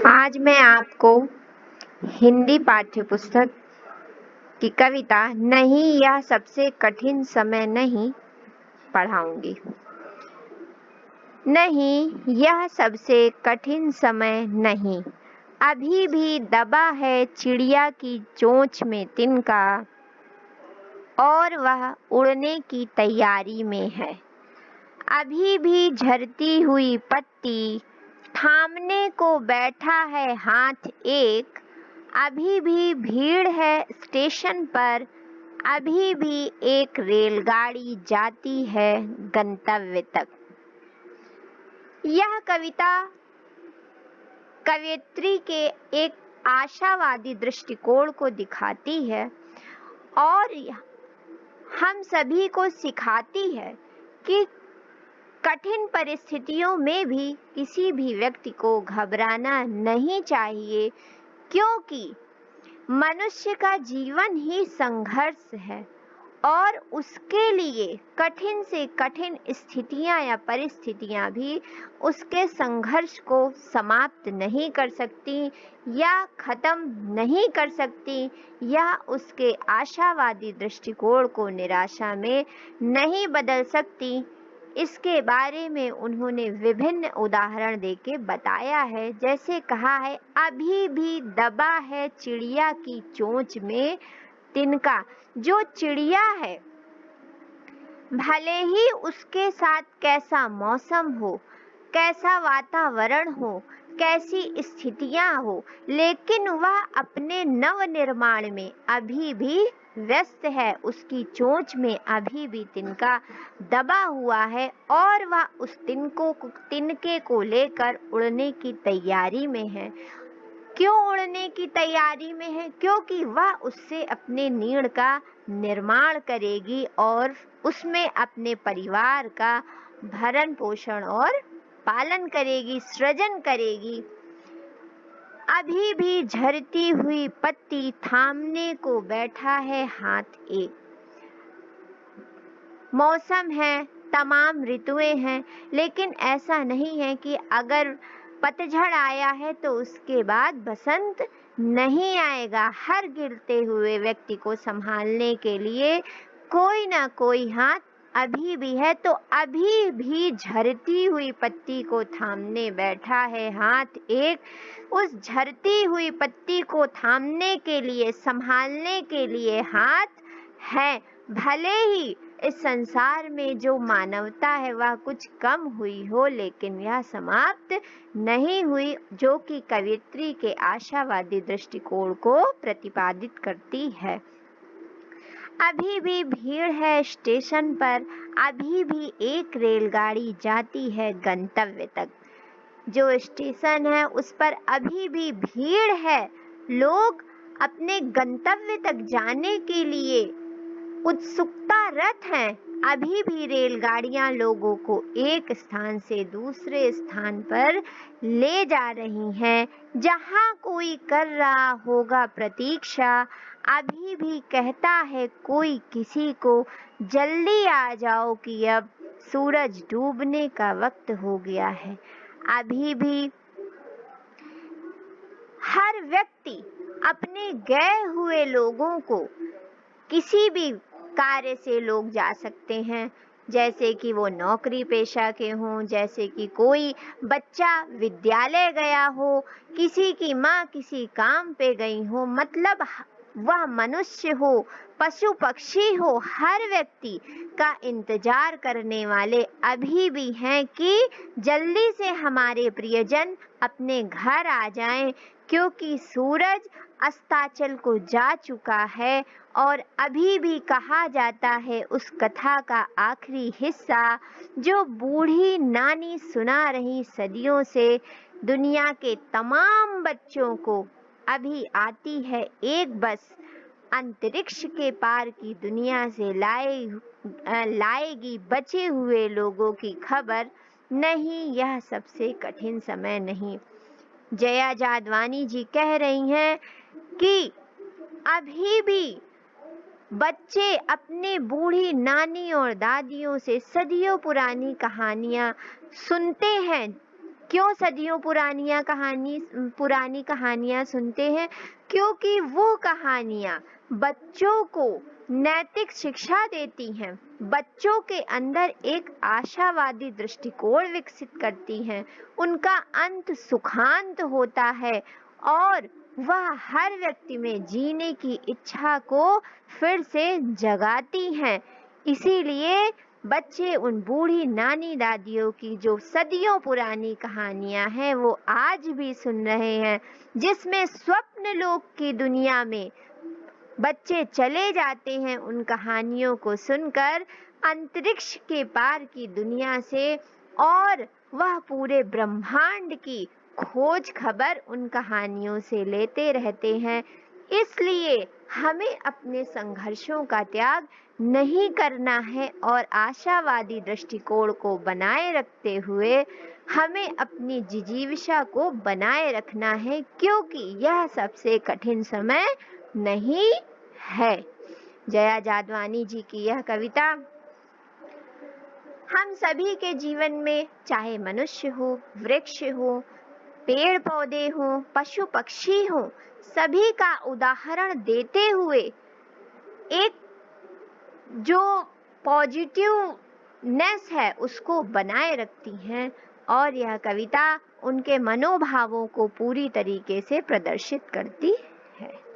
आज मैं आपको हिंदी पाठ्यपुस्तक की कविता नहीं यह सबसे कठिन समय नहीं पढ़ाऊंगी। नहीं यह सबसे कठिन समय नहीं, अभी भी दबा है चिड़िया की चोंच में तिनका और वह उड़ने की तैयारी में है। अभी भी झरती हुई पत्ती थामने को बैठा है हाथ एक, अभी भी भीड़ है स्टेशन पर, अभी भी एक रेलगाड़ी जाती है गंतव्य तक। यह कविता कवयित्री के एक आशावादी दृष्टिकोण को दिखाती है और हम सभी को सिखाती है कि कठिन परिस्थितियों में भी किसी भी व्यक्ति को घबराना नहीं चाहिए, क्योंकि मनुष्य का जीवन ही संघर्ष है और उसके लिए कठिन से कठिन स्थितियां या परिस्थितियां भी उसके संघर्ष को समाप्त नहीं कर सकती या खत्म नहीं कर सकती या उसके आशावादी दृष्टिकोण को निराशा में नहीं बदल सकती। इसके बारे में उन्होंने विभिन्न उदाहरण देके बताया है। जैसे कहा है, अभी भी दबा है चिड़िया की चोंच में तिनका। जो चिड़िया है, भले ही उसके साथ कैसा मौसम हो, कैसा वातावरण हो, कैसी स्थितियां हो, लेकिन वह अपने नव निर्माण में अभी भी व्यस्त है। उसकी चोंच में अभी भी तिनका दबा हुआ है और वह उस तिनके को लेकर उड़ने की तैयारी में है। क्यों उड़ने की तैयारी में है? क्योंकि वह उससे अपने नीड़ का निर्माण करेगी और उसमें अपने परिवार का भरण पोषण और पालन करेगी, सृजन करेगी। अभी भी झरती हुई पत्ती थामने को बैठा है हाथ एक। मौसम है, तमाम ऋतुएं हैं, लेकिन ऐसा नहीं है कि अगर पतझड़ आया है तो उसके बाद बसंत नहीं आएगा। हर गिरते हुए व्यक्ति को संभालने के लिए कोई ना कोई हाथ अभी भी है। तो अभी भी झरती हुई पत्ती को थामने बैठा है हाथ एक। उस झरती हुई पत्ती को थामने के लिए, संभालने के लिए हाथ है। भले ही इस संसार में जो मानवता है वह कुछ कम हुई हो, लेकिन यह समाप्त नहीं हुई, जो कि कवयित्री के आशावादी दृष्टिकोण को प्रतिपादित करती है। अभी भी भीड़ है स्टेशन पर, अभी भी एक रेलगाड़ी जाती है गंतव्य तक। जो स्टेशन है उस पर अभी भी भीड़ है। लोग अपने गंतव्य तक जाने के लिए उत्सुकतारत हैं। अभी भी रेलगाड़ियां लोगों को एक स्थान से दूसरे स्थान पर ले जा रही हैं। जहां कोई कर रहा होगा प्रतीक्षा, अभी भी कहता है कोई किसी को, जल्दी आ जाओ कि अब सूरज डूबने का वक्त हो गया है। अभी भी हर व्यक्ति अपने गए हुए लोगों को, किसी भी कार्य से लोग जा सकते हैं, जैसे कि वो नौकरी पेशा के हों, जैसे कि कोई बच्चा विद्यालय गया हो, किसी की माँ किसी काम पे गई हो, मतलब वह मनुष्य हो, पशु पक्षी हो, हर व्यक्ति का इंतजार करने वाले अभी भी हैं कि जल्दी से हमारे प्रियजन अपने घर आ जाएं, क्योंकि सूरज अस्ताचल को जा चुका है। और अभी भी कहा जाता है, उस कथा का आखिरी हिस्सा जो बूढ़ी नानी सुना रही सदियों से, दुनिया के तमाम बच्चों को अभी आती है एक बस अंतरिक्ष के पार की दुनिया से लाएगी बचे हुए लोगों की खबर। नहीं यह सबसे कठिन समय नहीं। जया जादवानी जी कह रही हैं कि अभी भी बच्चे अपने बूढ़ी नानी और दादियों से सदियों पुरानी कहानियां सुनते हैं, क्यों सदियों पुरानी कहानियां सुनते हैं? क्योंकि वो कहानियां बच्चों को नैतिक शिक्षा देती हैं, बच्चों के अंदर एक आशावादी दृष्टिकोण विकसित करती हैं, उनका अंत सुखांत होता है और वह हर व्यक्ति में जीने की इच्छा को फिर से जगाती हैं। इसीलिए बच्चे उन बूढ़ी नानी दादियों की जो सदियों पुरानी कहानियां हैं वो आज भी सुन रहे हैं, जिसमें स्वप्न लोक की दुनिया में बच्चे चले जाते हैं उन कहानियों को सुनकर अंतरिक्ष के पार की दुनिया से, और वह पूरे ब्रह्मांड की खोज खबर उन कहानियों से लेते रहते हैं। इसलिए हमें अपने संघर्षों का त्याग नहीं करना है और आशावादी दृष्टिकोण को बनाए रखते हुए हमें अपनी जिजीविषा को बनाए रखना है, क्योंकि यह सबसे कठिन समय नहीं है। जया जादवानी जी की यह कविता हम सभी के जीवन में, चाहे मनुष्य हो, वृक्ष हो, पेड़ पौधे हो, पशु पक्षी हो, सभी का उदाहरण देते हुए एक जो पॉजिटिवनेस है उसको बनाए रखती हैं, और यह कविता उनके मनोभावों को पूरी तरीके से प्रदर्शित करती है।